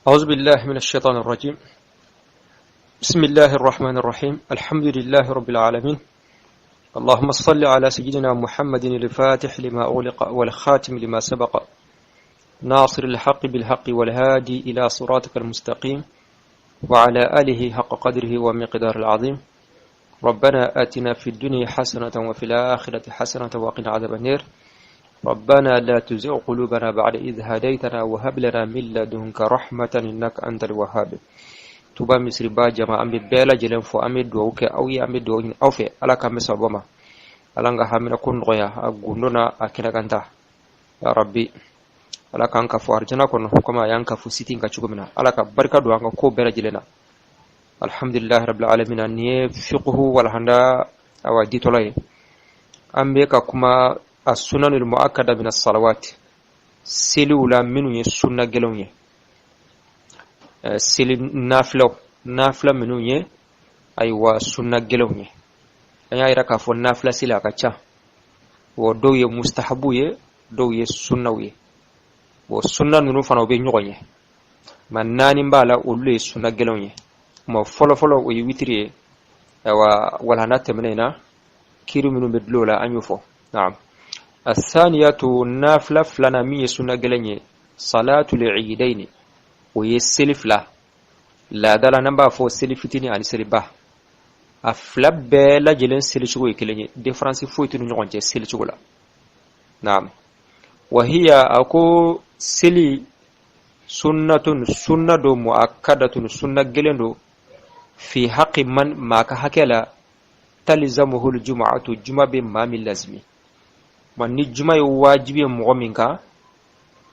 أعوذ بالله من الشيطان الرجيم. بسم الله الرحمن الرحيم. الحمد لله رب العالمين. اللهم صل على سيدنا محمد الفاتح لما أغلق والخاتم لما سبق ناصر الحق بالحق والهادي إلى صراطك المستقيم وعلى آله حق قدره ومقدار العظيم. ربنا آتنا في الدنيا حسنة وفي الآخرة حسنة وقنا عذاب النار. ربنا لا تزغ قلوبنا بعد إذ هديتنا وهب لنا من لدنك رحمة إنك أنت الوهاب. tuba misri ba jama ambe bela jelen fo ambe do ke awi ambe do ni awfe ala kam sabama ala nga hamina kun roya agundona akina kanta ya rabbi ala kan ka fo arjana kono kuma yanka fu sitin ka cugumina ala ka barka do nga ko bela jelena alhamdulillah rabbil alamin ni fiqhu wal handa awadi tolay ambe ka kuma as-sunan al-mu'akkada min as-salawat silula minu ye sunna gelonye sili nafla minu ye aywa sunna gelonye aya ira ka fo nafla sila ka cha wo do ye mustahabu ye do ye sunna ye wo sunna nunu fana be nyogonye man nani mbala ulle sunna gelonye mo folo o yitri aywa wala natemena kiru minu bedlola anyufo na'am الثانية نافلة فلنا مية سنة جلني صلاة العيدين ويسلف لا لا دلا نبا فو سلفتني عن سلبا أفلب بلا جلن سلشوي كلني ديفرنس فويتني نعنجي سلشولا نعم وهي أكو سلي سنة دو مؤكدة سنة جلندو في حق من ما كهكلا تلزمه الجمعة الجمعة بما من لازمي man ni juma yo wajibi mo minka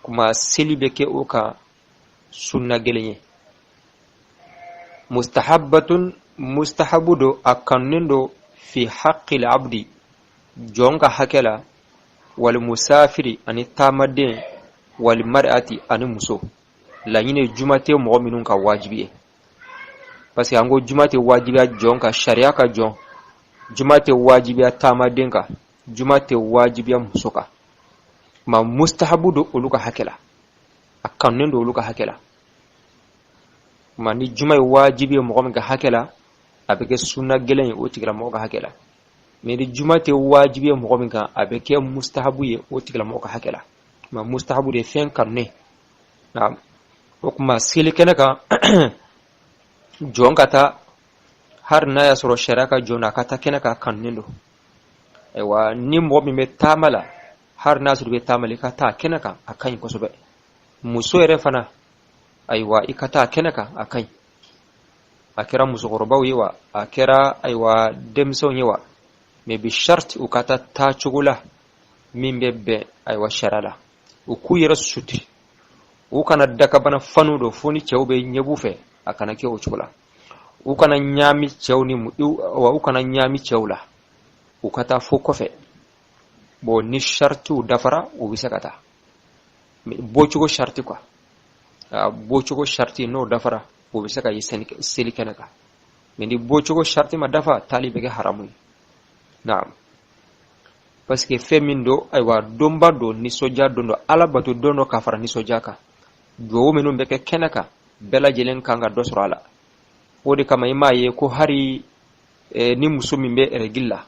kuma selibe ke oka sunna gelenye mustahabudo akannendo fi haqqi al-abdi jonga hakela wal musafiri ani tamade wal mar'ati ani muso la nyine jumate mo minun ka wajibi parce que ango jumate wajibi jonga sharia ka jon jumate wajibi tamadenka jumate wajibiya musoka ma mustahabu do oluka hakela akanne do oluka hakela ma ni jumay wajibiya mo ga hakela abeke sunna gelen o tigra mo ga hakela me ni jumate wajibiya mo ga abeke mustahabu ye o tigra mo ga hakela ma mustahabu de fen kanne na o kuma silikene ka jonkata har na ya soro sharaka jona kata kenaka kanne do ewa ni mo mi metamala har nasu be tamali kata kenaka akan ko sobe muso ere fana aiwa ikata kenaka akan akira muso gorbaw yiwa akira aiwa demson yiwa me bi shart ukata ta chugula min bebbe aiwa sharala uku yira suti ukana daka bana fanu do foni chewbe nyebufe akana ke o chugula ukana nyami chewni mu wa ukana nyami chewla ukata fo kofe bo ni shartu dafara o bisakata bo chugo sharti kwa bo chugo sharti no dafara o bisaka yisen selikanaka mendi bo chugo sharti ma dafa talibe ga haramu naam parce que femindo aywa domba do ni soja dondo alabatu dondo kafara ni sojaka do menu beke kenaka bela jelen kanga dosrala wodi kama imaye ko hari ni musumi be regilla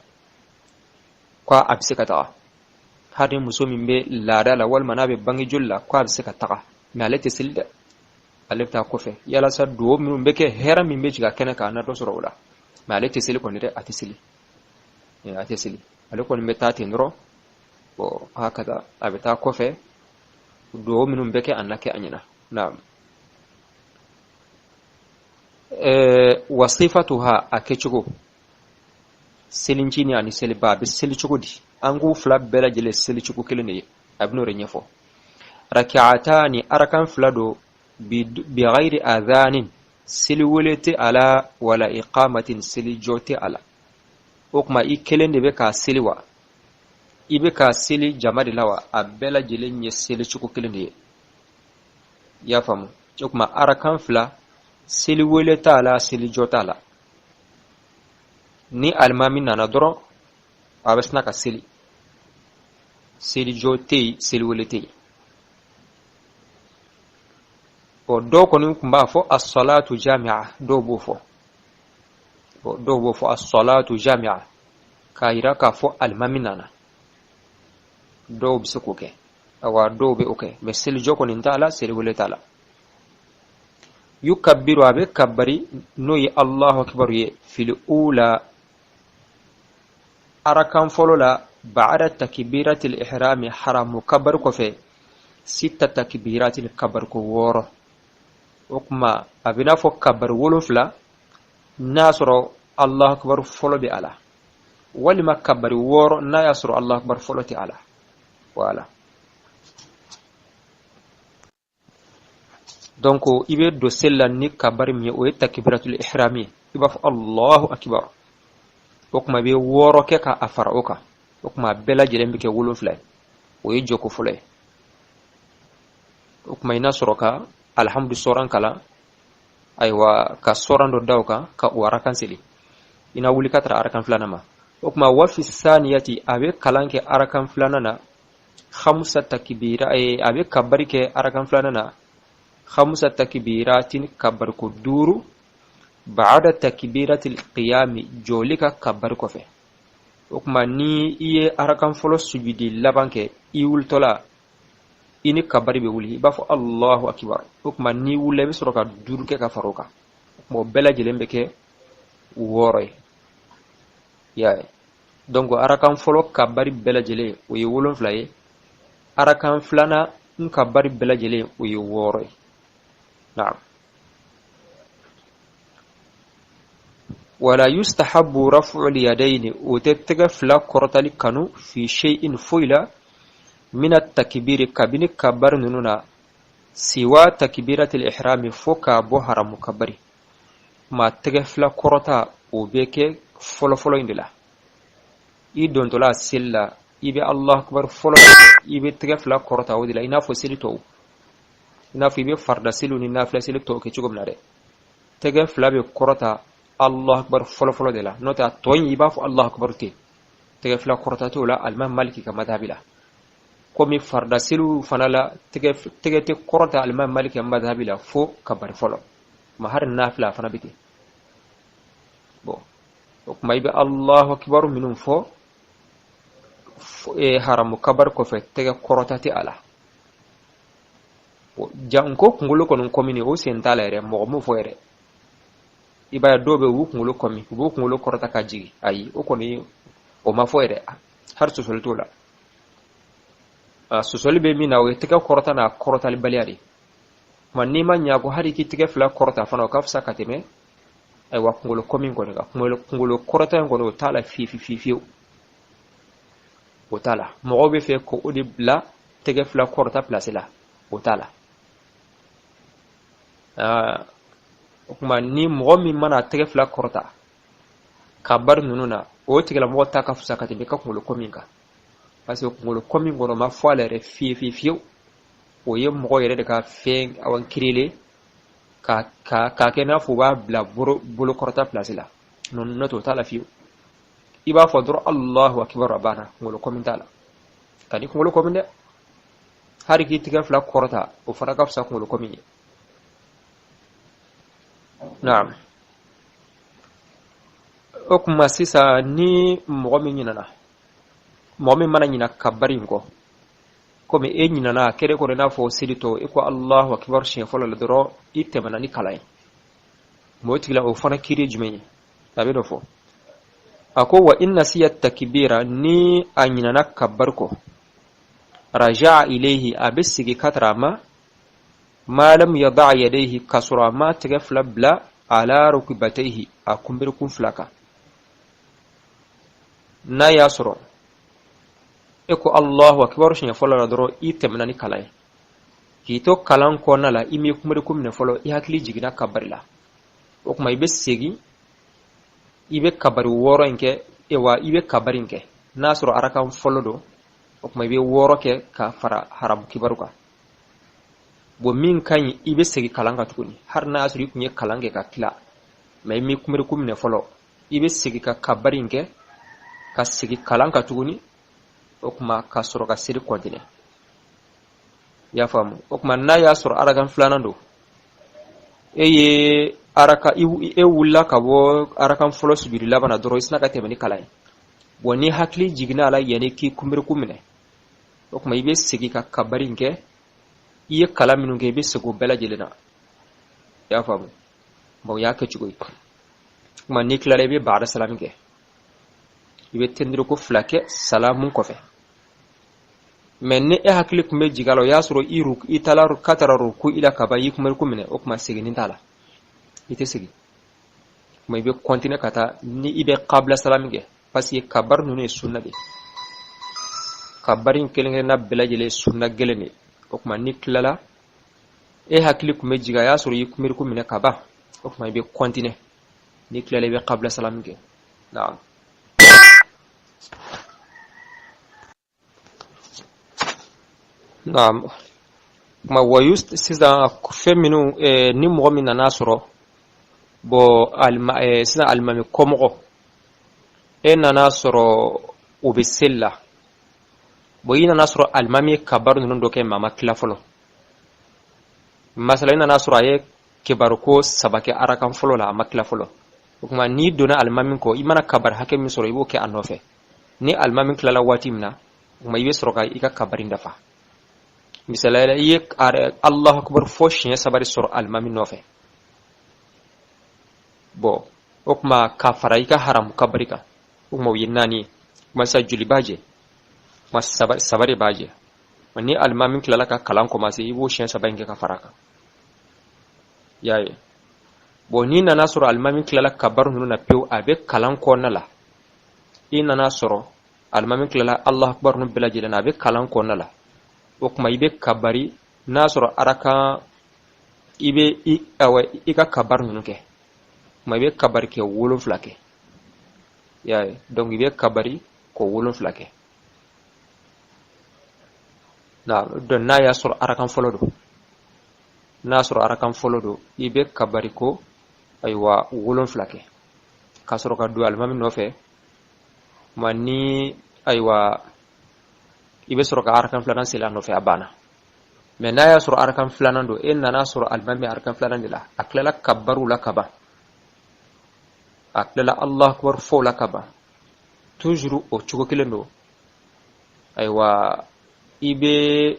kwa abisika taga hari musomin be lada la wal manabe bangi julla kwa abisika taga me alete silda alefta kofe yala sa do min beke hera min be jiga kenaka na do soro wala me alete sil ko nire atisili atisili aleko ni metati nro bo hakada abita kofe do min beke annake anyina naam wasifatuha akechugo selincini ani seliba be selicugudi angu flab bela jele selicugu kelene abno renyefo rak'atani arakan flado bi ghairi adhanin seliwelete ala wala iqamatin selijote ala okma ikelende be ka seliwa ibe ka seli jamadi lawa abela jele nye selicugu kelene ya famu okma arakan fla seliwelete ala selijota ala ni almami nana doro abesna ka seli jote seli welete o do ko ni kumba fo as-salatu jami'a do bo fo as-salatu jami'a kaira ka fo al-maminana do bisukuke awa do be oke mesil joko ni tala sel wala tala yukabbiru abe kabbari no yi Allahu akbar ye fil ula arakan folola ba'da takbiratil ihrami haram kabbar ko fe sita takbiratil kabbar ko woro okma abina fo kabbar wolofla nasro Allahu akbar folo bi ala walima kabbari woro na yasro Allahu akbar folo ti ala wala donc ibe do sella ni kabari mi o takbiratul ihrami iba fa Allahu akbar okuma be woro ke ka afara oka okuma bela jere mbike wulu fulay o joko fulay okuma ina soroka alhamdu soran kala aywa ka soran do dawka ka warakan sili ina wuli katra arakan fulana ma okuma wa fi saniyati abe kalanke arakan fulana na khamsa takbira abe kabari ke arakan fulana na خمسة تكبيرات كبر كدور بعد تكبيرة القيام جولك كبر كفه وكما ني إيه أركان فلوس سجدي لبانك إيول تولا إني كبر بيولي باف الله أكبر وكما ني ولا بسرقة دورك كفروكا مو بلا جلم بك ووري يا دونك أركان فلوس كبر بلا جلي ويولون فلاي أركان فلانا كبر بلا جلي ويوري نعم ولا يستحب رفع اليدين وتتقف لا كرتل كانوا في شيء فويلا من التكبير كبن كبر نونا سوى تكبيرة الإحرام فوكا بوهر مكبري ما تقف لا كرتا وبيك فلو فلو اندلا يدون تلا سلا يبي الله أكبر فلو يبي تقف لا كرتا ودلا ينافو سيلتو nafi be farda silu ni nafla silu to ke cugum na de tege flabe korota Allah akbar folo de la nota toyn yiba fu Allah akbar te tege fla korota to la al maliki ka madhabila komi farda silu fanala tege te korota al maliki ka madhabila fo kabar folo ma har nafla fana biti bo ok maybe Allah akbar minum fo e haram kabar ko fe tege korota ti ala janko kungulu kono komini o sentala ere mo mo foere ibaya dobe wu kungulu komi bu kungulu korota kaji ayi o koni o ma foere har susol tola susol be mina o tika korota na korota li baliari man ni man nyago hari ki tika fla korota fana ka fsa kateme ay wa kungulu komi ngone ka kungulu korota ngone o tala fi o tala mo be fe ko odi bla tika fla korota place la o tala kuma ni mɔgɔ min mana tɛgɛ fila kɔrɔta ka bari ninnu na o tigila mɔgɔ ta ka fusa ka tɛmɛ ka kunkolo kɔmin kan parce que kunkolo kɔmin kɔnɔ ma fɔ ale yɛrɛ fiyewu o ye mɔgɔ yɛrɛ de ka fɛn awan kirele ka kɛ n'a fɔ u b'a bila bolo kɔrɔta place la n'o t'o t'a la fiyewu i b'a fɔ dɔrɔn Allahu akbar a banna kunkolo kɔmin t'a la ka di kunkolo kɔmin dɛ hali k'i tɛgɛ fila kɔrɔta o fana ka fusa kunkolo kɔmin ye naam o kuma sisan ni mɔgɔ min ɲinana mɔgɔ min mana ɲina kabari in kɔ komi e ɲinana kere kɔnɔ n'a fɔ seli to i ko Allahu akbar siɲɛ fɔlɔ la dɔrɔn i tɛmɛna ni kalan ye mɔgɔ tigila o fana kiri jumɛn ye a bɛ dɔ fɔ a ko wa in nasiya takbira ni a ɲinana kabari kɔ raja'a ilayhi a bɛ sigi ka tara ma ما لم يضع يديه كسر ما تغفل بلا على ركبتيه أكمبركم فلكا نا يسر إكو الله أكبر شيء فلا ندرو إتمناني كلاي كيتو كلام كونا لا إمي كمبركم نفلو إهكلي جينا كبرلا وكما يبس سيجي يبي كبر وورو إنك إوا يبي كبر إنك ناسر أراكم فلو دو وكما يبي وورو كفرا حرام كبروكا bo min kan ibe segi kalanga tukuni har na asuri kunye kalange ka kila mai mi kumir kumne folo ibe segi ka kabaringe ka segi kalanga tukuni o kuma ka soro ka siri kontine ya famu o kuma na ya soro aragan flanando ye araka e wulla ka bɔ arakan fɔlɔ sujudi laban na dɔrɔn i sina ka tɛmɛ ni kala ye bon ni hakili jiginna a la yanni k'i kunbiriku minɛ o tuma i bɛ segin ka kabari in kɛ i ye kala minnu kɛ i bɛ segin o bɛɛ lajɛlen na i y'a faamu bon o y'a kɛ cogo ye o tuma n'i tilala i bɛ baada salami kɛ i bɛ tɛndiriko 2 kɛ salamu kɔfɛ mais ni e hakili tun bɛ jigin a la o y'a sɔrɔ i taara k'a taara ruku i la ka ban i y'i kunbiriku minɛ o tuma seginni t'a la i tɛ segin o tuma i bɛ continuer ka taa ni i bɛ qabla salami kɛ parce que kabari ninnu ye sunna de kabari in kelen-kelenna bɛɛ lajɛlen ye sunna gɛlɛn de o tuma ni tilala e hakili tun bɛ jigin a y'a sɔrɔ i y'i kunbiriku minɛ ka ban o tuma i bɛ continuer ni tilala i bɛ qabla salami kɛ naam naam kuma wayus sisan fɛn minnu ni mɔgɔ min nana sɔrɔ bon sisan alimami kɔmɔgɔ e nana sɔrɔ o bɛ seli la bon i nana sɔrɔ alimami ye kabaru ninnu dɔ kɛ mais a ma tila fɔlɔ masala i nana sɔrɔ a ye kibaruko 3 kɛ arakan fɔlɔ la a ma tila fɔlɔ o tuma n'i donna alimami kɔ i mana kabari hakɛ min sɔrɔ i b'o kɛ a nɔfɛ ni alimami tilala waati min na o tuma i bɛ sɔrɔ ka i ka kabari dafa misalaya i ye Allahu akbar fɔ siɲɛ 3 de sɔrɔ alimami nɔfɛ bon o tuma ka fara i ka haramu kabari kan o tuma o ye 4 ye masa joli b'a jɛ masa 3 de b'a jɛ ni alimami tilala ka kalan commencer i b'o siɲɛ 3 in kɛ ka fara kan y'a ye bon n'i nana sɔrɔ alimami tilala kabaru ninnu na pewu a bɛ kalan kɔnɔna la i nana sɔrɔ alimami tilala Allahu akbar ninnu bɛɛ lajɛlen na a bɛ kalan kɔnɔna la o tuma i bɛ kabari n'a sɔrɔ arakan i bɛ i ka kabari ninnu kɛ o tuma i bɛ kabari kɛ 7 kɛ y'a ye donc i bɛ kabari ko 7 kɛ n'a y'a sɔrɔ arakan fɔlɔ don n'a sɔrɔ arakan fɔlɔ don i bɛ kabari ko ayiwa 7 kɛ ka sɔrɔ ka don alimami nɔfɛ ma ni ayiwa i bɛ sɔrɔ ka arakan 2nan seli a nɔfɛ a banna mais n'a y'a sɔrɔ arakan 2nan don e nana sɔrɔ alimami arakan 2nan de la a tilala kabaru la ka ban a tilala Allahu akbar fɔ la ka ban toujours o cogo kelen don ayiwa i bɛ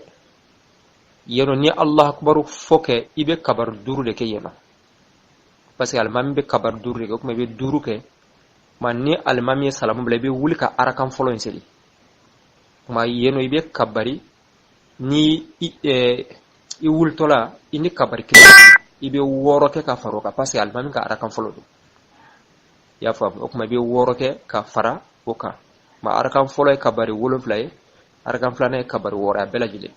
yeno ni Allahu akbar fɔ kɛ i bɛ kabaru 5 de kɛ yeno parce que alimami bɛ kabaru 5 de kɛ o tuma i bɛ 5 kɛ ma ni alimami ye salamu bila i bɛ wuli ka arakan fɔlɔ in seli kuma yeno i bɛ kabari ni i wulitɔla i ni kabari kelen i bɛ 6 kɛ ka fara o kan parce que alimami ka arakan fɔlɔ don i y'a faamu o kuma i bɛ 6 kɛ ka fara o kan ma arakan fɔlɔ ye kabari 7 ye arakan 2nan ye kabari 6 a bɛɛ lajɛlen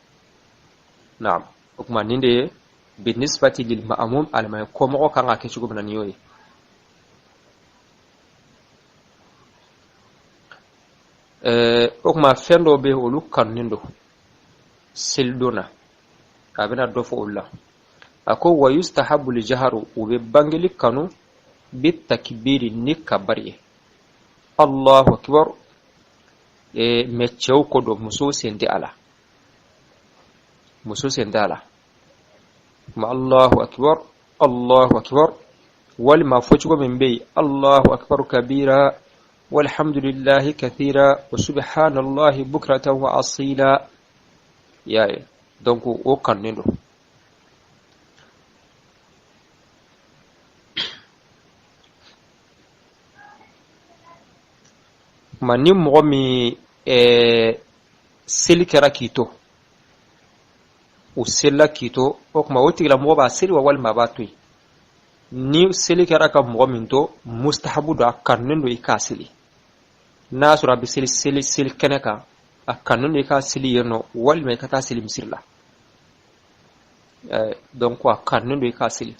naam o kuma nin de ye binisbati lil ma'mum alimami kɔmɔgɔ kan ka kɛ cogo min na nin y'o ye o kuma fɛn dɔw bɛ olu kanunen don selidon na a bɛna dɔ fɔ olu la a ko wa yustahabu li jaharu u bɛ bangeli kanu bi takbiri ni kabari ye Allahu akbar mais cɛw ko don musow sen tɛ a la muso sen tɛ a la kuma Allahu akbar walima fɔ cogo min bɛ yen Allahu akbar kabira walhamdulillahi kathira wa subhanallahi bukratan wa asila y'a ye donc o kanunen don ma ni mɔgɔ min seli kɛra k'i to o selila k'i to o kuma o tigilamɔgɔ b'a seli wa walima a b'a to yen ni seli kɛra ka mɔgɔ min to mustahabu don a kanunen don i k'a seli n'a sɔrɔ a bɛ seli kɛnɛ kan a kanunen don i k'a seli yen nɔ walima i ka taa seli misiri la donc a kanunen don i k'a seli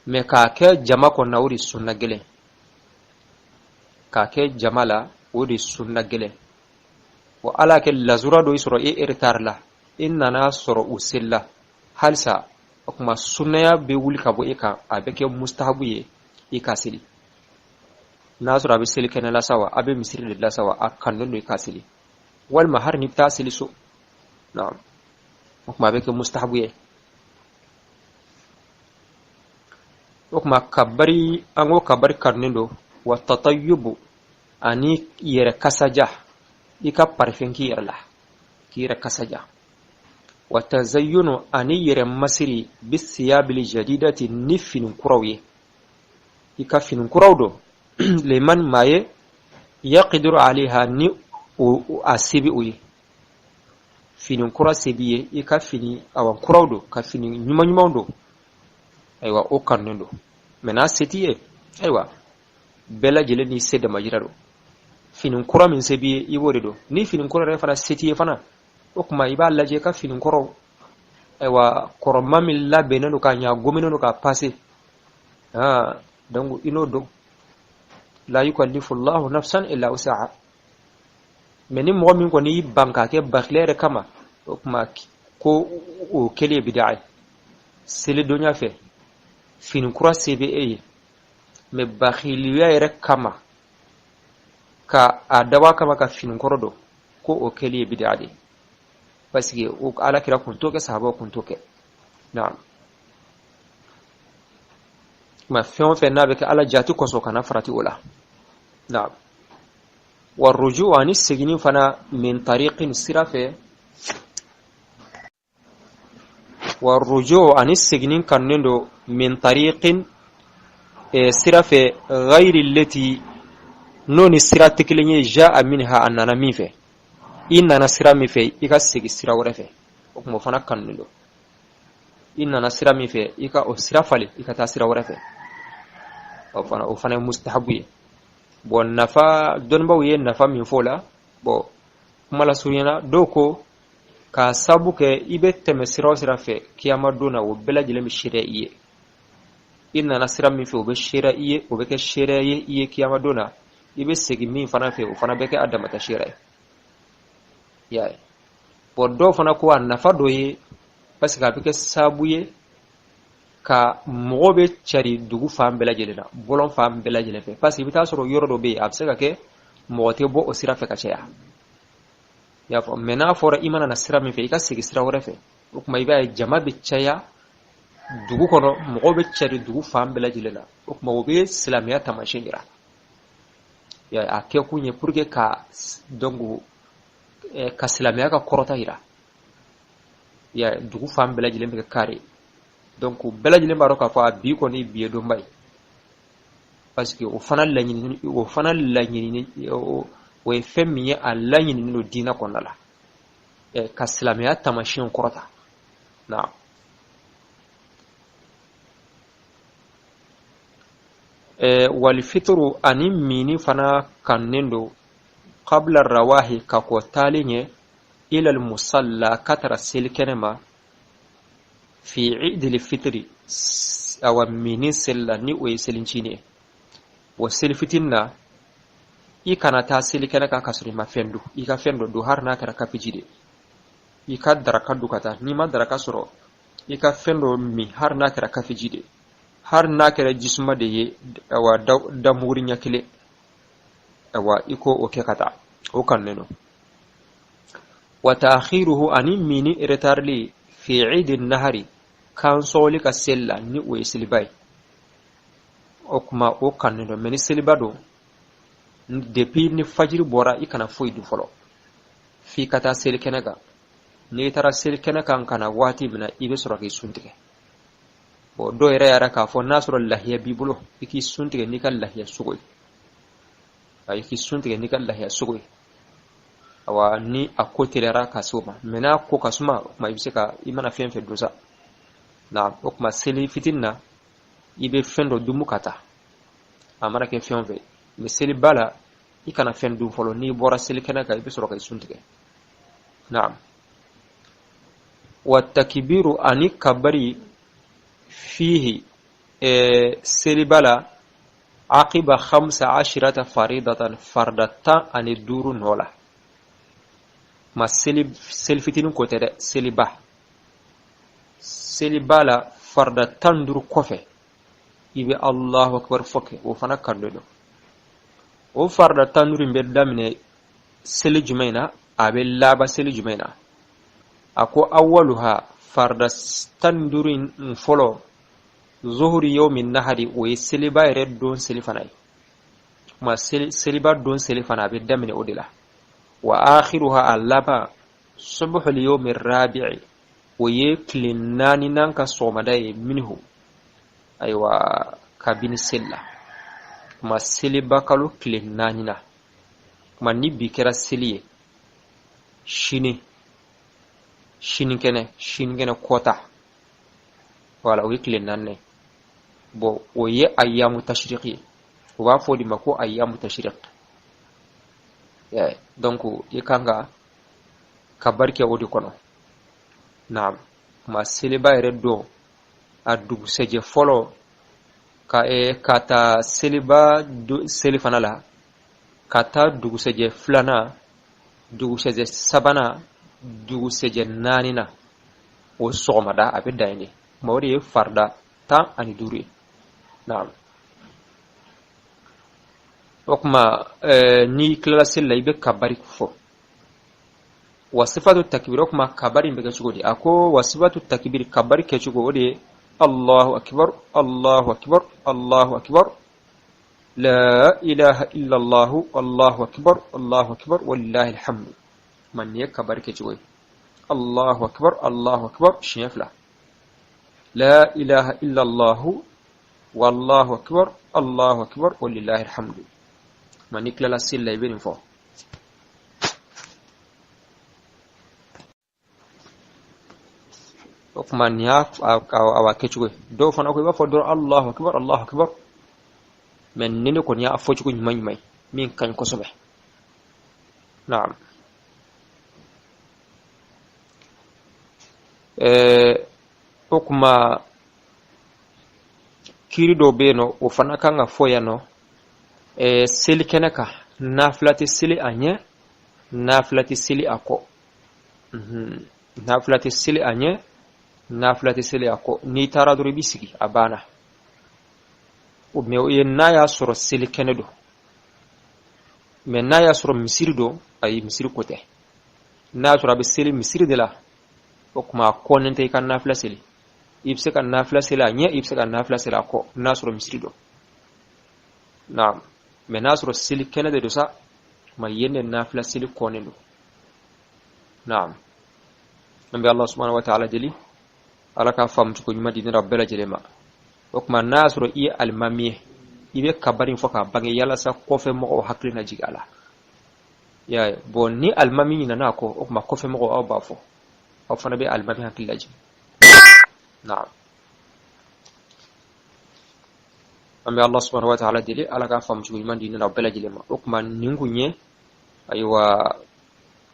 mais k'a kɛ jama kɔnɔna o de sunna gɛlɛn k'a kɛ jama la o de sunna gɛlɛn wa ala kɛ lazura dɔ i sɔrɔ e retard la i nana sɔrɔ o seli la halisa o kuma sunnaya bɛ wuli ka bɔ e kan a bɛ kɛ mustahabu ye i k'a seli n'a sɔrɔ a bɛ seli kɛnɛ la sa wa a bɛ misiri de la sa wa a kanunen don i k'a seli walima hari ni bɛ taa seli so naam o kuma a bɛ kɛ mustahabu ye okuma kabari ango kabari karnindo wa tatayyubu ani yere kasaja ika parfum ki yerla ki yere kasaja wa tazayyunu ani yere masiri bisiyabil jadidati nifin kurawi ika fin kurawdo liman maye yaqdiru alaiha ni asibi uyi finin kura sebiye ika fini awan kurawdo ka fini nyuma aywa o karnendo mena setiye aywa bela jele ni sedda majirado finin kura min sebiye iwore do ni finin kura re fana setiye fana o kuma iba laje ka finin kura aywa koroma min la beneno ka nya gomino ka passé donc ino do la yukallifu Allahu nafsan illa wus'aha meni mo min ko ni banka ke bakhlere kama kuma ko o kele bid'a sele donya fe fin kura cbe me bakhiliya yere kama ka adawa kama ka fin korodo ko o kele bid'a de parce que o ala kira kun to ke sahaba kun to ke na'am ma fion fe nabe ke ala jatu ko so kana farati ola na'am والرجوع عن السجن فنا من طريق سرافه والرجوع عن السجن كنندو من طريق سرافه غير التي نون السرات كلني جاء منها أننا ميفه إننا سرامي في إيكا سجي سرا ورفه وكم فنا كنندو إننا سرامي في إيكا سرافلي إيكا تاسرا ورفه وفنا مستحبي bon nafa don bawiye nafa min fola bo mala surina doko ka sabu ke ibe teme sira fe kiyama dona wo bela jele mi shire iye inna nasira min fe wo be shire iye wo be ke shire iye kiyama dona ibe segi min fana fe wo fana be ke adama ta shire ya bo do fana ko nafa do ye parce que be ke sabu ye ka mogobe chari dugu fam bela jelena bolon fam bela jele fe parce que bita soro yoro do be abse ka ke mogote bo o sira fe ka cheya ya fo mena fora imana na sira mi fe ka sigi sira wore fe o kuma iba jama be cheya dugu kono mogobe chari dugu fam bela jelena o kuma wobe islamiya tamashingira ya ake kunye pour que ka dongu ka islamiya ka korota ira ya dugu fam bela jele be kare donc bela jile baro ka fa bi ko ni biye do mbay parce que o fanal la nyini o femmi ya alla nyini no dina ko nala e ka islamiya tamashin korota na wal fitru anim mini fana kannendo qabla rawahi ka ko talinye ila al musalla katara silkenema fi idil fitri awa mini sella ni o yeselinci ne wa selfitinna i kana ta silikana ka kasuri ma fendu i ka fendo do har na kara kapijide i ka daraka dukata ni ma daraka soro i ka fendo mi har na kara kapijide har na kara jisma de ye awa damuri nyakile awa iko o kekata o kanneno wa ta'khiruhu ani mini retarli fi idin nahari kan soli ka sella ni o silibai o kuma o kannendo meni silibado depuis ni fajiri bora ikana foi du folo fi kata sel kenaga ni tara sel kenaga kana wati bina ibe soro ke suntige bo do ere yara ka fo nasro lahiya bibulo iki suntige ni kan lahiya sugoi ay iki suntige ni kan lahiya sugoi awa ni akotelera kasuma mena ko kasuma ma ibse ka imana fenfe dosa na okuma seli fitinna ibe fendo dumukata amara ke fenfe me seli bala ikana fendu folo ni bora seli kenaka ibe soro kay suntige na'am wa takbiru ani kabari fihi seli bala aqiba 15 faridatan fardata ani duru nola ma seli fitinu ko tere seli ba selibala farda tandur kofe ibe Allahu akbar foke o fana kandodo o farda tandur be damne seli jumaina abe laba seli jumaina ako awwaluha farda tandurin folo zuhuri yawmin nahari o seliba red don selifanai ma seliba don selifana be damne odila wa akhiruha allaba subhul yawmi rabi'i o kilnani nan ka somadai minhu aywa kabin sella ma seliba kalu kilnani na kuma ni bi kɛra seli ye sini kɛnɛ kɔta wala o ye tile naani bon o ye ayyamu tashriq ye o b'a fɔ o de ma ko ayyamu tashriq donc i kan ka barikɛ o de kɔnɔ naam ma seliba yɛrɛ don a dugusɛjɛ fɔlɔ ka taa seliba seli fana la ka taa dugusɛjɛ filanan dugusɛjɛ sabanan dugusɛjɛ naaninan o sɔgɔmada a bɛ dan yen de ma o de ye farda 15 ye naam o kuma ni tilala seli la i bɛ kabari fɔ wa sifatu takbir o kuma kabari bɛ kɛ cogo di a ko wa sifatu takbir kabari kɛcogo o de ye Allahu akbar Allahu akbar Allahu akbar لا إله إلا الله الله أكبر الله أكبر ولله الحمد من يكبر كجوي الله أكبر الله أكبر شيفلا لا إله إلا الله والله أكبر الله أكبر ولله الحمد من يكلا السيل لا يبين فوق وكمان ياف أو كجوي دو فنا كوي بفضل الله أكبر الله أكبر men nene kon ya afo ko nyumay min kan ko sobe naam okuma kiri do beno o fana kan afo ya no seli kenaka naflati seli anye naflati seli ako naflati seli anye naflati seli ako ni taraduri bisigi abana mais o yenna ya soro seli kenedo mais na ya soro misiri do ay misiri kote na soro be seli misiri de la o kuma konente kan nafla seli ibse kan nafla seli anya ibse kan nafla seli ko na soro misiri do naam mais na soro seli kenedo do sa ma yenne nafla seli konendo naam nambi Allah subhanahu wa ta'ala jeli alaka famtu ko nyuma dina rabbela jelema okuma nasro i almamiye ibe kabarin foka bange yala sa kofe mo haklina jigala ya bon ni almami na ko okuma kofe mo o bafo o fana be almami hakilaji na'am amma Allah subhanahu wa ta'ala dili alaka fam ci man dina rabbala jilema okuma ningunye aywa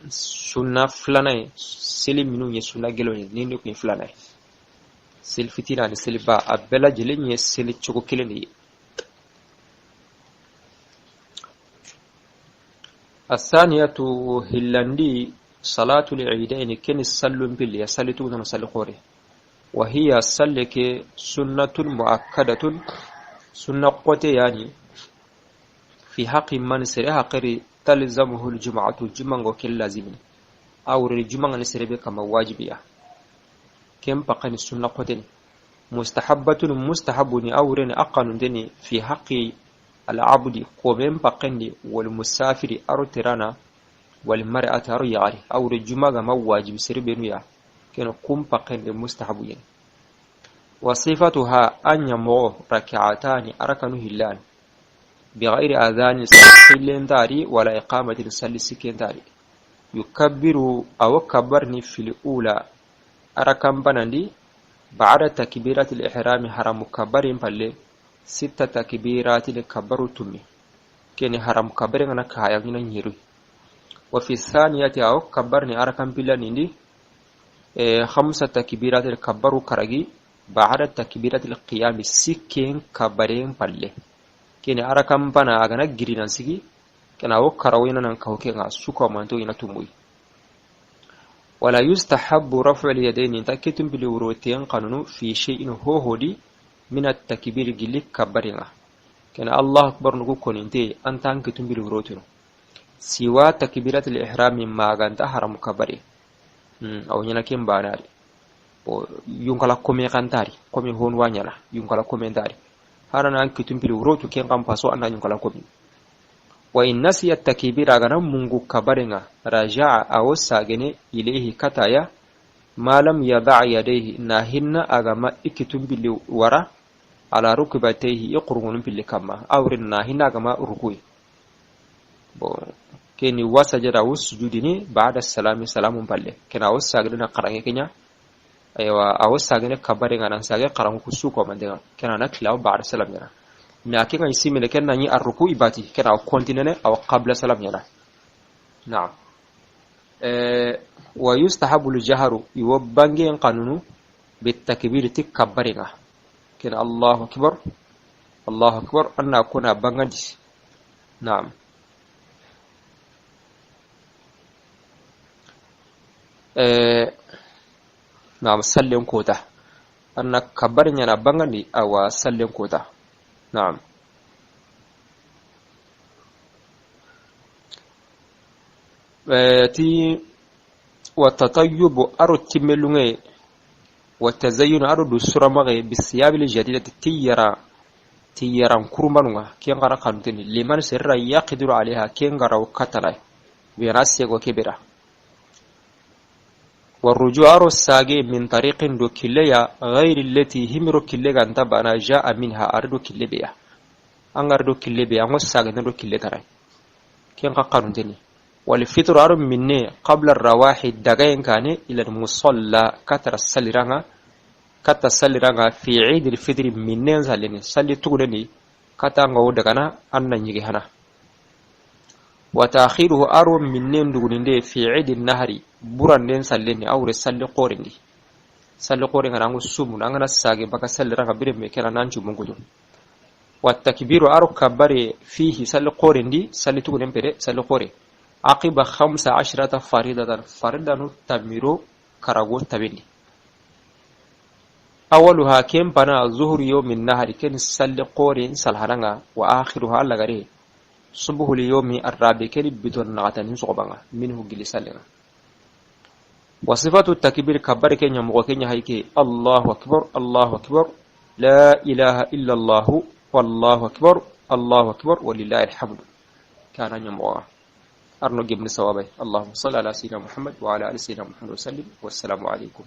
sunna flanay seli minu ye sunna gelo ni ni ko flanay sel fitina ni sel ba abela jele ni sel chogo kile ni asaniyatu hillandi salatu al-eidain ken sallun bil yasalitu na sal qore wa hiya sallake sunnatun muakkadatun sunna qote yani fi haqqi man siraha qari talzamuhu al-jum'atu jumango kel lazimi awre jumanga ni sirebe kama wajibiya كم بقني السنة قدني مستحبة مستحبني أورني أقنني في حق العبد قومين بقني والمسافر أرترانا والمرأة رياري أو الجمعة ما واجب سربنيا كان قوم بقني مستحبين وصفتها أن يمو ركعتان أركنه اللان بغير أذان سلين داري ولا إقامة سلسكين داري يكبر أو كبرني في الأولى أركم بنندي بعد تكبيرات الإحرام حرام كبرين بالله 6 تكبيرات لكبر تمي كني حرام كبرين أنا كايغنا نيرو وفي الثانية أو كبرني أركم بلندي 5 تكبيرات لكبر كرجي بعد تكبيرات القيام سكين كبرين بالله كني أركم بنا أغنا جرينا سيجي كنا أو كراوينا نكوكينا سوكا مانتو إنا تموي ولا يستحب رفع اليدين تكتم بالوروتين قانون في شيء هو دي من التكبير جلك كبرنا كان الله أكبر نقول انتي أنت أنكتم بالوروتين سوى تكبيرات الإحرام ما كانت حرم كبري أو ينكين باناري yunkala kome kantari kome hon wanyala yunkala kome ndari harana an kitumpili urotu ken kam paso anna yunkala kome wa in nasiya takbira gana mungu kabarenga raja'a awsa gene ilayhi kataya malam yada' yadayhi nahinna agama ikitumpili wara ala rukbatayhi iqrunun bil kama awrin nahinna agama rukui bo keni wasajada usjudini ba'da salami salamun balle kena wasa gana qarange kenya aywa awsa gane kabare ngana sage qarangu kusuko mandega kena nakla ba'da salam yana na kinga isimile kenna ni arruku ibati kena kontinene aw qabla salam yana na'am wa yustahabu al-jahru yubangi qanunu bitakbir tikabbaringa kena Allahu akbar anna kuna bangadi na'am na'am sallen kota anna kabbarin yana bangandi awa sallen kota na'am ti wa tatayyubu arutimelunge wa tazayyun arudu suramage bisiyabil jadidati tiyaran kurmanunga ken gara kanutini liman sirra yaqdiru alaiha ken gara wakatala bi rasego kebira والرجوع الساقي من طريق دو كليا غير التي همرو كليا انتبانا جاء منها أردو كليبيا أنغردو كليبيا والساقي ندو كلي تراي كين قانون تاني والفطر أرم مني قبل الرواحي الدقائن كان إلى المصلى كتر السلرانغا في عيد الفطر منين ساليني سالي تغنني كتانغو دقنا أنا نيجيهنا وتأخيره أرم منين دغنندي في عيد النهر بران ساليني أو رسالي قورندي سالي قورن أنا سومون أنا ساقي بكا سالرانغا بريم كلا نانجو منغدون والتكبير أرو كبري فيه سالي قورندي سالي تغنن بري سالي قوري عقب 15 فريضة تميرو كراغو تبيني أولها كم بنا ظهر يوم النهر كن سالي قورن سالهرانغا وآخرها لغري صبح اليوم الرابع كن بدون نغتن صعبنا منه جلسالنا وصفة التكبير كبر كن يمغوكين هيك الله أكبر لا إله إلا الله والله أكبر ولله الحمد كان يمغوها أرنو جبن سوابي اللهم صل على سيدنا محمد وعلى آل سيدنا محمد وسلم والسلام عليكم